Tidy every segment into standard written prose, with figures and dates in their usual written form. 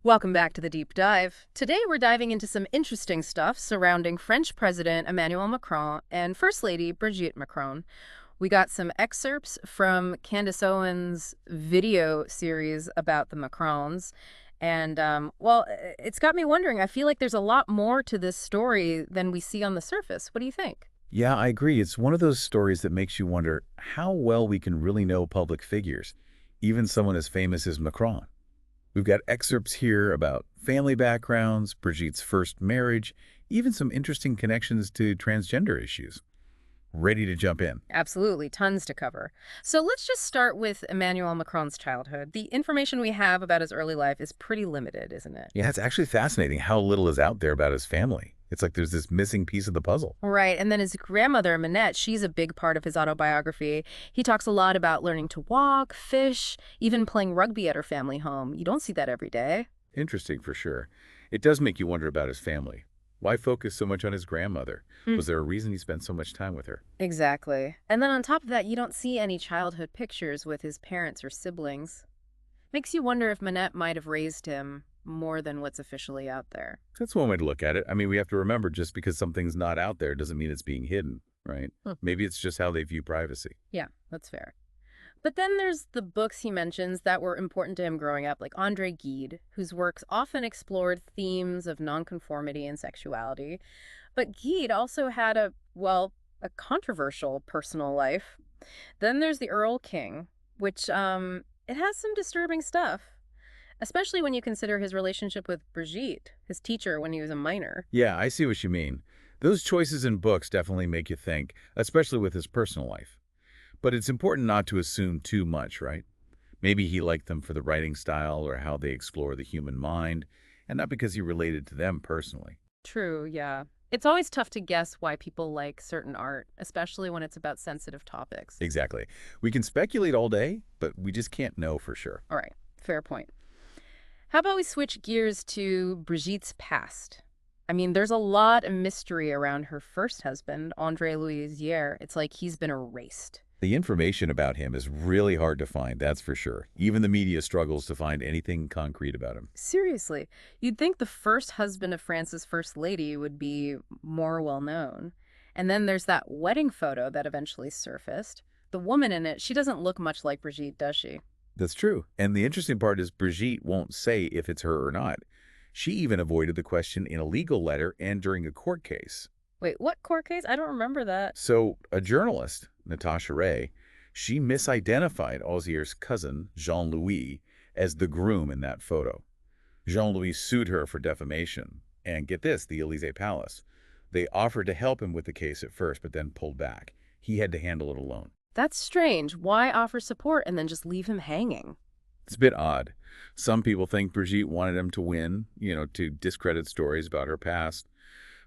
Welcome back to the Deep Dive. Today we're diving into some interesting stuff surrounding French President Emmanuel Macron and First Lady Brigitte Macron. We got some excerpts from Candace Owens' video series about the Macrons. It's got me wondering. I feel like there's a lot more to this story than we see on the surface. What do you think? Yeah, I agree. It's one of those stories that makes you wonder how well we can really know public figures, even someone as famous as Macron. We've got excerpts here about family backgrounds, Brigitte's first marriage, even some interesting connections to transgender issues. Ready to jump in? Absolutely, tons to cover. So let's just start with Emmanuel Macron's childhood. The information we have about his early life is pretty limited, isn't it? Yeah, it's actually fascinating how little is out there about his family. It's like there's this missing piece of the puzzle. Right. And then his grandmother, Minette, she's a big part of his autobiography. He talks a lot about learning to walk, fish, even playing rugby at her family home. You don't see that every day. Interesting for sure. It does make you wonder about his family. Why focus so much on his grandmother? Hmm. Was there a reason he spent so much time with her? Exactly. And then on top of that, you don't see any childhood pictures with his parents or siblings. Makes you wonder if Minette might have raised him more than what's officially out there. That's one way to look at it. I mean, we have to remember just because something's not out there doesn't mean it's being hidden, right? Hmm. Maybe it's just how they view privacy. Yeah, that's fair. But then there's the books he mentions that were important to him growing up, like André Gide, whose works often explored themes of nonconformity and sexuality. But Gide also had a controversial personal life. Then there's the Earl King, which it has some disturbing stuff, especially when you consider his relationship with Brigitte, his teacher when he was a minor. Yeah, I see what you mean. Those choices in books definitely make you think, especially with his personal life. But it's important not to assume too much, right? Maybe he liked them for the writing style or how they explore the human mind, and not because he related to them personally. True, yeah. It's always tough to guess why people like certain art, especially when it's about sensitive topics. Exactly. We can speculate all day, but we just can't know for sure. All right, fair point. How about we switch gears to Brigitte's past? I mean, there's a lot of mystery around her first husband, André Louisier. It's like he's been erased. The information about him is really hard to find, that's for sure. Even the media struggles to find anything concrete about him. Seriously, you'd think the first husband of France's first lady would be more well known. And then there's that wedding photo that eventually surfaced. The woman in it, she doesn't look much like Brigitte, does she? That's true. And the interesting part is Brigitte won't say if it's her or not. She even avoided the question in a legal letter and during a court case. Wait, what court case? I don't remember that. So, a journalist, Natasha Ray, she misidentified Ozier's cousin, Jean-Louis, as the groom in that photo. Jean-Louis sued her for defamation. And get this, the Élysée Palace. They offered to help him with the case at first, but then pulled back. He had to handle it alone. That's strange. Why offer support and then just leave him hanging? It's a bit odd. Some people think Brigitte wanted him to win, to discredit stories about her past.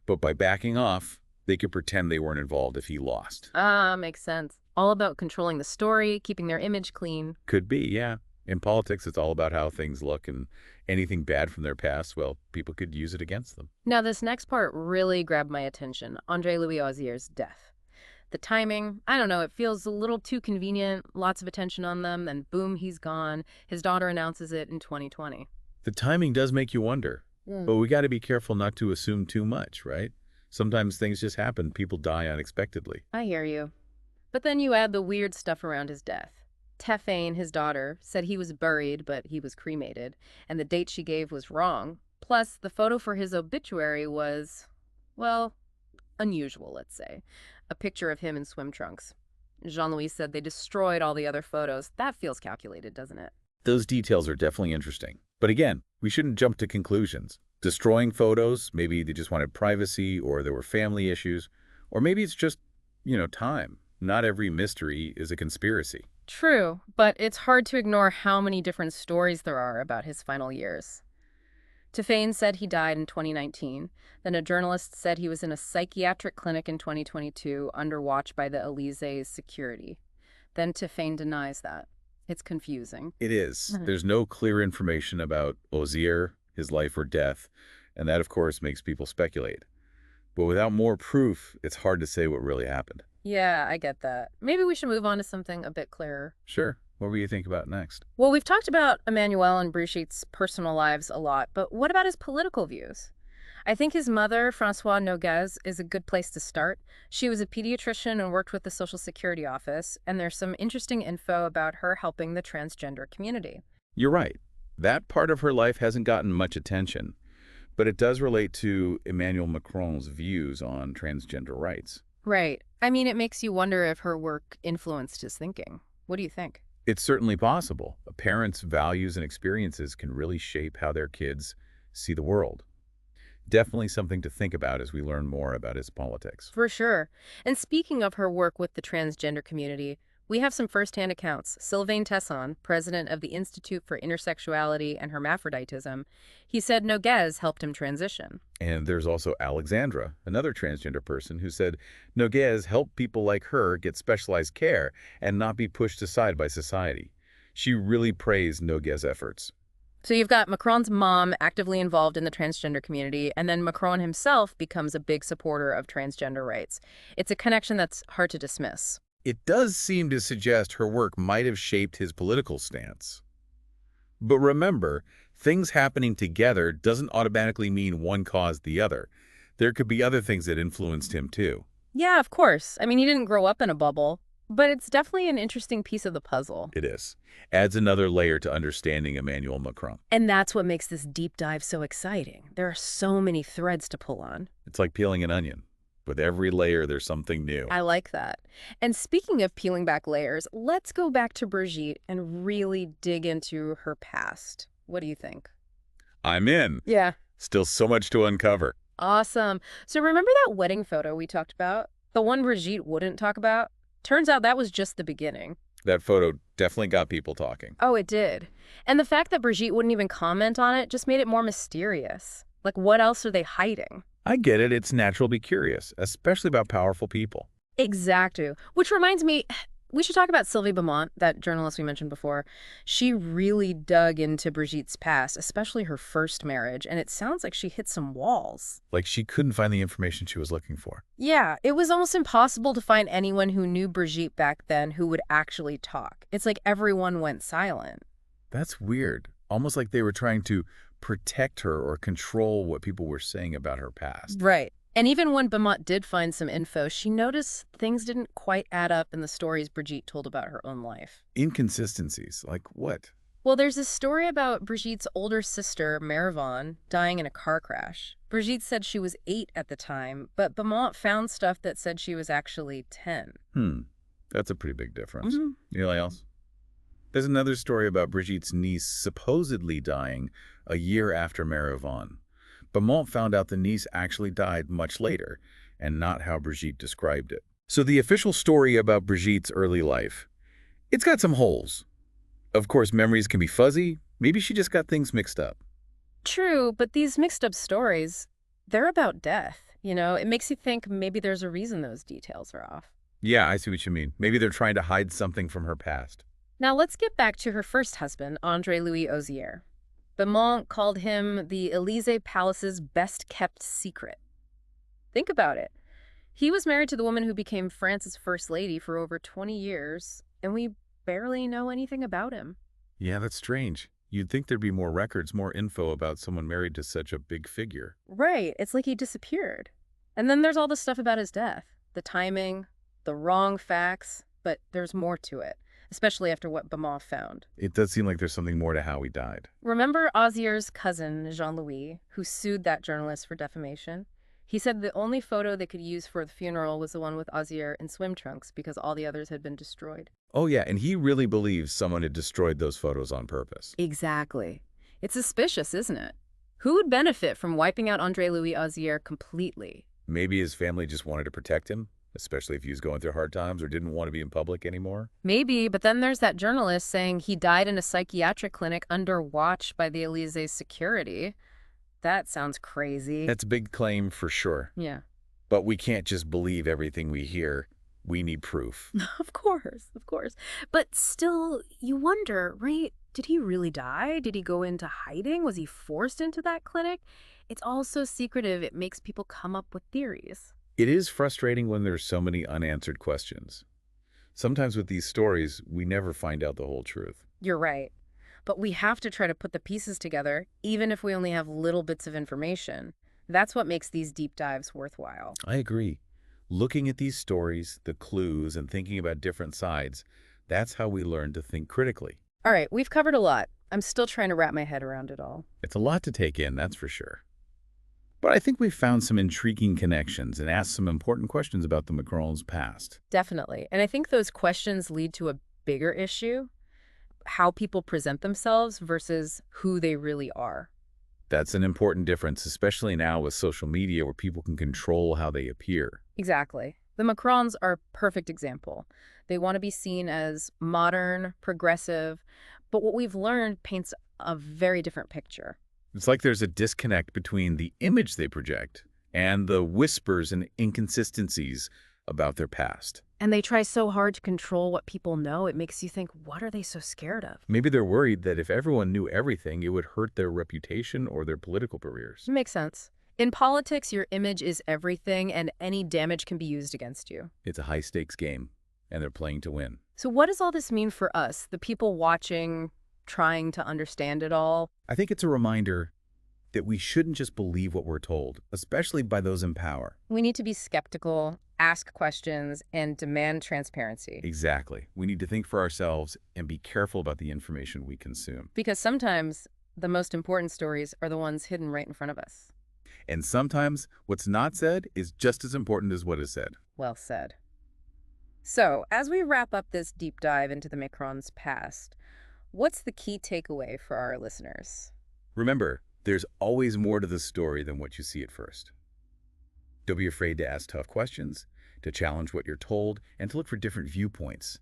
But by backing off, they could pretend they weren't involved if he lost. Ah, makes sense. All about controlling the story, keeping their image clean. Could be, yeah. In politics, it's all about how things look, and anything bad from their past, well, people could use it against them. Now, this next part really grabbed my attention. André Louis Ozier's death. The timing, I don't know, it feels a little too convenient, lots of attention on them, and boom, he's gone. His daughter announces it in 2020. The timing does make you wonder, but we got to be careful not to assume too much, right? Sometimes things just happen. People die unexpectedly. I hear you. But then you add the weird stuff around his death. Tefane, his daughter, said he was buried, but he was cremated, and the date she gave was wrong. Plus, the photo for his obituary was, well, unusual, let's say. A picture of him in swim trunks. Jean-Louis said they destroyed all the other photos. That feels calculated, doesn't it? Those details are definitely interesting. But again, we shouldn't jump to conclusions. Destroying photos, maybe they just wanted privacy or there were family issues, or maybe it's just, time. Not every mystery is a conspiracy. True, but it's hard to ignore how many different stories there are about his final years. Tefane said he died in 2019. Then a journalist said he was in a psychiatric clinic in 2022 under watch by the Élysées security. Then Tefane denies that. It's confusing. It is. There's no clear information about Ozier, his life or death, and that, of course, makes people speculate. But without more proof, it's hard to say what really happened. Yeah, I get that. Maybe we should move on to something a bit clearer. Sure. What were you think about next? Well, we've talked about Emmanuel and Brigitte's personal lives a lot, but what about his political views? I think his mother, Francoise Noguez, is a good place to start. She was a pediatrician and worked with the Social Security office, and there's some interesting info about her helping the transgender community. You're right. That part of her life hasn't gotten much attention, but it does relate to Emmanuel Macron's views on transgender rights. Right. I mean, it makes you wonder if her work influenced his thinking. What do you think? It's certainly possible. A parent's values and experiences can really shape how their kids see the world. Definitely something to think about as we learn more about his politics. For sure. And speaking of her work with the transgender community, we have some firsthand accounts. Sylvain Tesson, president of the Institute for Intersexuality and Hermaphroditism, he said Noguez helped him transition. And there's also Alexandra, another transgender person, who said Noguez helped people like her get specialized care and not be pushed aside by society. She really praised Noguez's efforts. So you've got Macron's mom actively involved in the transgender community, and then Macron himself becomes a big supporter of transgender rights. It's a connection that's hard to dismiss. It does seem to suggest her work might have shaped his political stance. But remember, things happening together doesn't automatically mean one caused the other. There could be other things that influenced him too. Yeah, of course. I mean, he didn't grow up in a bubble, but it's definitely an interesting piece of the puzzle. It is. Adds another layer to understanding Emmanuel Macron. And that's what makes this deep dive so exciting. There are so many threads to pull on. It's like peeling an onion. With every layer, there's something new. I like that. And speaking of peeling back layers, let's go back to Brigitte and really dig into her past. What do you think? I'm in. Yeah. Still so much to uncover. Awesome. So remember that wedding photo we talked about? The one Brigitte wouldn't talk about? Turns out that was just the beginning. That photo definitely got people talking. Oh, it did. And the fact that Brigitte wouldn't even comment on it just made it more mysterious. Like, what else are they hiding? I get it. It's natural to be curious, especially about powerful people. Exactly. Which reminds me, we should talk about Sylvie Beaumont, that journalist we mentioned before. She really dug into Brigitte's past, especially her first marriage, and it sounds like she hit some walls. Like she couldn't find the information she was looking for. Yeah, it was almost impossible to find anyone who knew Brigitte back then who would actually talk. It's like everyone went silent. That's weird. Almost like they were trying to protect her or control what people were saying about her past. Right. And even when Beaumont did find some info, she noticed things didn't quite add up in the stories Brigitte told about her own life. Inconsistencies? Like what? Well, there's this story about Brigitte's older sister, Mervon, dying in a car crash. Brigitte said she was 8 at the time, but Beaumont found stuff that said she was actually 10. That's a pretty big difference. Mm-hmm. Anything else? There's another story about Brigitte's niece supposedly dying a year after Mervon. Beaumont found out the niece actually died much later, and not how Brigitte described it. So the official story about Brigitte's early life, it's got some holes. Of course, memories can be fuzzy. Maybe she just got things mixed up. True, but these mixed up stories, they're about death. You know, it makes you think maybe there's a reason those details are off. Yeah, I see what you mean. Maybe they're trying to hide something from her past. Now let's get back to her first husband, André-Louis Ozier. Beaumont called him the Élysée Palace's best-kept secret. Think about it. He was married to the woman who became France's first lady for over 20 years, and we barely know anything about him. Yeah, that's strange. You'd think there'd be more records, more info about someone married to such a big figure. Right, it's like he disappeared. And then there's all the stuff about his death. The timing, the wrong facts, but there's more to it. Especially after what Beaumont found. It does seem like there's something more to how he died. Remember Ozier's cousin, Jean-Louis, who sued that journalist for defamation? He said the only photo they could use for the funeral was the one with Ozier in swim trunks because all the others had been destroyed. Oh yeah, and he really believes someone had destroyed those photos on purpose. Exactly. It's suspicious, isn't it? Who would benefit from wiping out André-Louis Ozier completely? Maybe his family just wanted to protect him, especially if he was going through hard times or didn't want to be in public anymore. Maybe, but then there's that journalist saying he died in a psychiatric clinic under watch by the Élysée security. That sounds crazy. That's a big claim for sure. Yeah. But we can't just believe everything we hear. We need proof. Of course, of course. But still, you wonder, right? Did he really die? Did he go into hiding? Was he forced into that clinic? It's all so secretive, it makes people come up with theories. It is frustrating when there's so many unanswered questions. Sometimes with these stories, we never find out the whole truth. You're right. But we have to try to put the pieces together, even if we only have little bits of information. That's what makes these deep dives worthwhile. I agree. Looking at these stories, the clues, and thinking about different sides, that's how we learn to think critically. All right, we've covered a lot. I'm still trying to wrap my head around it all. It's a lot to take in, that's for sure. But I think we've found some intriguing connections and asked some important questions about the Macrons' past. Definitely. And I think those questions lead to a bigger issue, how people present themselves versus who they really are. That's an important difference, especially now with social media where people can control how they appear. Exactly. The Macrons are a perfect example. They want to be seen as modern, progressive, but what we've learned paints a very different picture. It's like there's a disconnect between the image they project and the whispers and inconsistencies about their past. And they try so hard to control what people know, it makes you think, what are they so scared of? Maybe they're worried that if everyone knew everything, it would hurt their reputation or their political careers. Makes sense. In politics, your image is everything, and any damage can be used against you. It's a high-stakes game, and they're playing to win. So what does all this mean for us, the people watching, trying to understand it all? I think it's a reminder that we shouldn't just believe what we're told, especially by those in power. We need to be skeptical, ask questions, and demand transparency. Exactly. We need to think for ourselves and be careful about the information we consume. Because sometimes the most important stories are the ones hidden right in front of us. And sometimes what's not said is just as important as what is said. Well said. So, as we wrap up this deep dive into the Macrons' past, what's the key takeaway for our listeners? Remember, there's always more to the story than what you see at first. Don't be afraid to ask tough questions, to challenge what you're told, and to look for different viewpoints.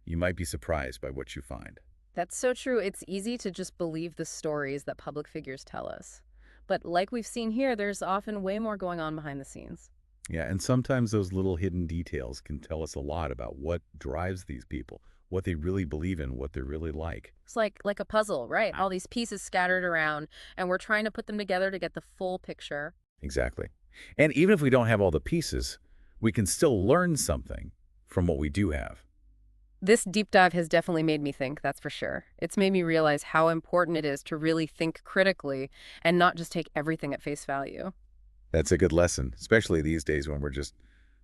You might be surprised by what you find. That's so true. It's easy to just believe the stories that public figures tell us. But like we've seen here, there's often way more going on behind the scenes. Yeah, and sometimes those little hidden details can tell us a lot about what drives these people, what they really believe in, what they're really like. It's like a puzzle, right? All these pieces scattered around, and we're trying to put them together to get the full picture. Exactly. And even if we don't have all the pieces, we can still learn something from what we do have. This deep dive has definitely made me think, that's for sure. It's made me realize how important it is to really think critically and not just take everything at face value. That's a good lesson, especially these days when we're just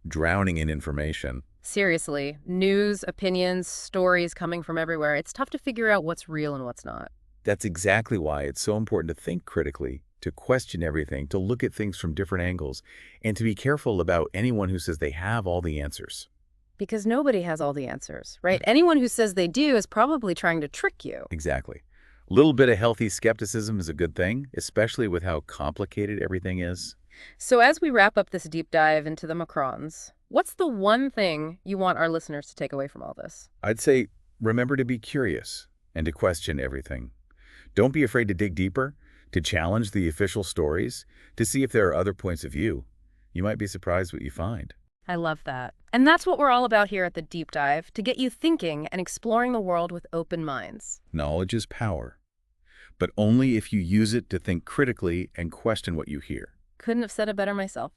drowning in information. Seriously, news, opinions, stories coming from everywhere. It's tough to figure out what's real and what's not. That's exactly why it's so important to think critically, to question everything, to look at things from different angles, and to be careful about anyone who says they have all the answers. Because nobody has all the answers, right? Anyone who says they do is probably trying to trick you. Exactly. A little bit of healthy skepticism is a good thing, especially with how complicated everything is. So as we wrap up this deep dive into the Macrons, what's the one thing you want our listeners to take away from all this? I'd say remember to be curious and to question everything. Don't be afraid to dig deeper, to challenge the official stories, to see if there are other points of view. You might be surprised what you find. I love that. And that's what we're all about here at the Deep Dive, to get you thinking and exploring the world with open minds. Knowledge is power, but only if you use it to think critically and question what you hear. Couldn't have said it better myself.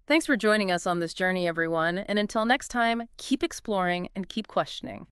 Thanks for joining us on this journey, everyone. And until next time, keep exploring and keep questioning.